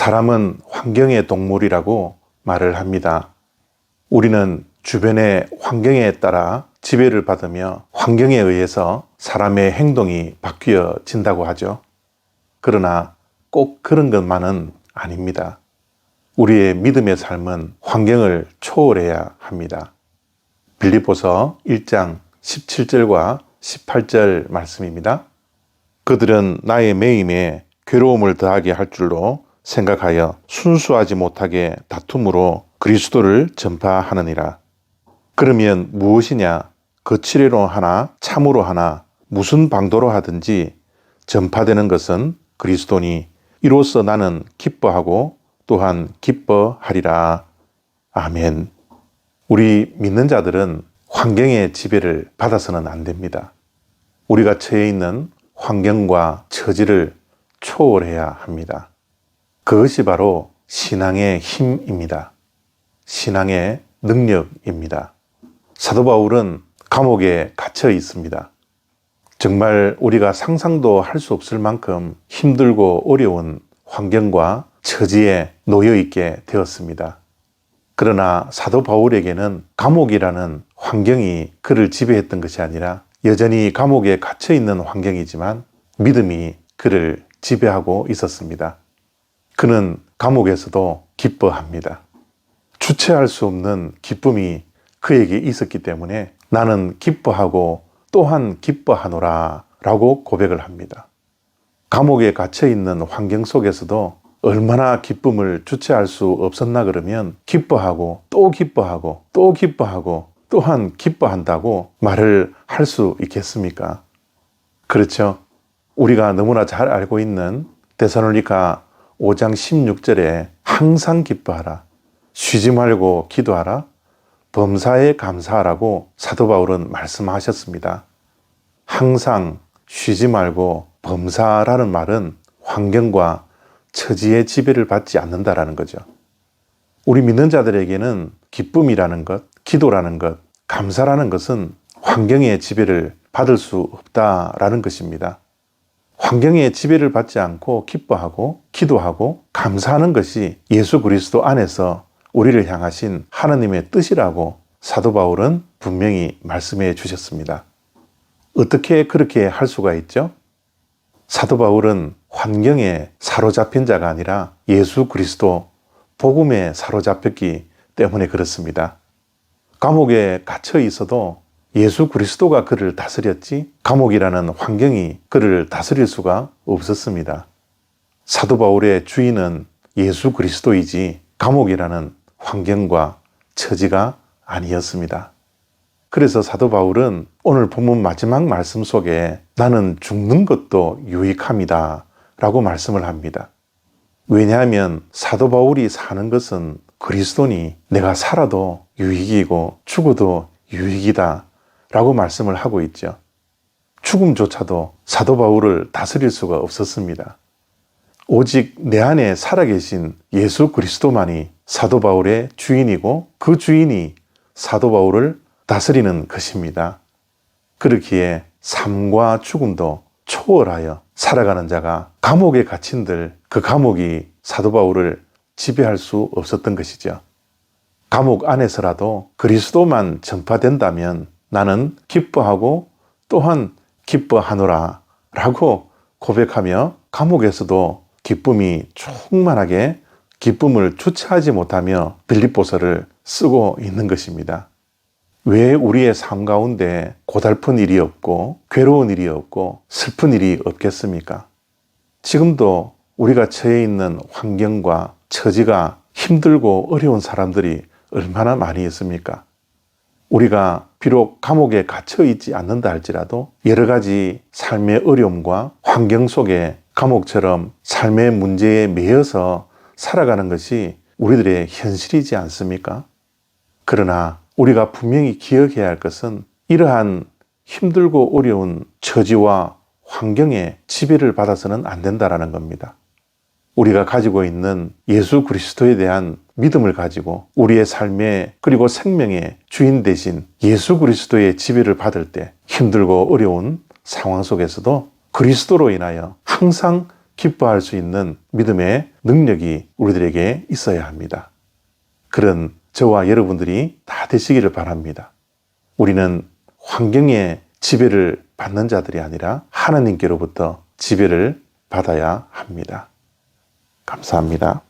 사람은 환경의 동물이라고 말을 합니다. 우리는 주변의 환경에 따라 지배를 받으며 환경에 의해서 사람의 행동이 바뀌어진다고 하죠. 그러나 꼭 그런 것만은 아닙니다. 우리의 믿음의 삶은 환경을 초월해야 합니다. 빌립보서 1장 17절과 18절 말씀입니다. 그들은 나의 매임에 괴로움을 더하게 할 줄로 생각하여 순수하지 못하게 다툼으로 그리스도를 전파하느니라. 그러면 무엇이냐? 거칠애로 하나 참으로 하나 무슨 방도로 하든지 전파되는 것은 그리스도니 이로써 나는 기뻐하고 또한 기뻐하리라. 아멘. 우리 믿는 자들은 환경의 지배를 받아서는 안 됩니다. 우리가 처해 있는 환경과 처지를 초월해야 합니다. 그것이 바로 신앙의 힘입니다. 신앙의 능력입니다. 사도 바울은 감옥에 갇혀 있습니다. 정말 우리가 상상도 할 수 없을 만큼 힘들고 어려운 환경과 처지에 놓여 있게 되었습니다. 그러나 사도 바울에게는 감옥이라는 환경이 그를 지배했던 것이 아니라 여전히 감옥에 갇혀 있는 환경이지만 믿음이 그를 지배하고 있었습니다. 그는 감옥에서도 기뻐합니다. 주체할 수 없는 기쁨이 그에게 있었기 때문에 나는 기뻐하고 또한 기뻐하노라 라고 고백을 합니다. 감옥에 갇혀 있는 환경 속에서도 얼마나 기쁨을 주체할 수 없었나 그러면 기뻐하고 또 기뻐하고 또 기뻐하고 또한 기뻐한다고 말을 할 수 있겠습니까? 그렇죠. 우리가 너무나 잘 알고 있는 데살로니가 5장 16절에 항상 기뻐하라, 쉬지 말고 기도하라, 범사에 감사하라고 사도 바울은 말씀하셨습니다. 항상 쉬지 말고 범사라는 말은 환경과 처지의 지배를 받지 않는다라는 거죠. 우리 믿는 자들에게는 기쁨이라는 것, 기도라는 것, 감사라는 것은 환경의 지배를 받을 수 없다라는 것입니다. 환경의 지배를 받지 않고 기뻐하고 기도하고 감사하는 것이 예수 그리스도 안에서 우리를 향하신 하나님의 뜻이라고 사도 바울은 분명히 말씀해 주셨습니다. 어떻게 그렇게 할 수가 있죠? 사도 바울은 환경에 사로잡힌 자가 아니라 예수 그리스도 복음에 사로잡혔기 때문에 그렇습니다. 감옥에 갇혀 있어도 예수 그리스도가 그를 다스렸지 감옥이라는 환경이 그를 다스릴 수가 없었습니다. 사도 바울의 주인은 예수 그리스도이지 감옥이라는 환경과 처지가 아니었습니다. 그래서 사도 바울은 오늘 본문 마지막 말씀 속에 나는 죽는 것도 유익함이다 라고 말씀을 합니다. 왜냐하면 사도 바울이 사는 것은 그리스도니 내가 살아도 유익이고 죽어도 유익이다 라고 말씀을 하고 있죠. 죽음조차도 사도 바울을 다스릴 수가 없었습니다. 오직 내 안에 살아계신 예수 그리스도만이 사도 바울의 주인이고 그 주인이 사도 바울을 다스리는 것입니다. 그렇기에 삶과 죽음도 초월하여 살아가는 자가 감옥에 갇힌들 그 감옥이 사도 바울을 지배할 수 없었던 것이죠. 감옥 안에서라도 그리스도만 전파된다면 나는 기뻐하고 또한 기뻐하노라 라고 고백하며 감옥에서도 기쁨이 충만하게 기쁨을 주체하지 못하며 빌립보서를 쓰고 있는 것입니다. 왜 우리의 삶 가운데 고달픈 일이 없고 괴로운 일이 없고 슬픈 일이 없겠습니까? 지금도 우리가 처해 있는 환경과 처지가 힘들고 어려운 사람들이 얼마나 많이 있습니까? 우리가 비록 감옥에 갇혀 있지 않는다 할지라도 여러 가지 삶의 어려움과 환경 속에 감옥처럼 삶의 문제에 매여서 살아가는 것이 우리들의 현실이지 않습니까? 그러나 우리가 분명히 기억해야 할 것은 이러한 힘들고 어려운 처지와 환경에 지배를 받아서는 안 된다라는 겁니다. 우리가 가지고 있는 예수 그리스도에 대한 믿음을 가지고 우리의 삶의 그리고 생명의 주인 되신 예수 그리스도의 지배를 받을 때 힘들고 어려운 상황 속에서도 그리스도로 인하여 항상 기뻐할 수 있는 믿음의 능력이 우리들에게 있어야 합니다. 그런 저와 여러분들이 다 되시기를 바랍니다. 우리는 환경의 지배를 받는 자들이 아니라 하나님께로부터 지배를 받아야 합니다. 감사합니다.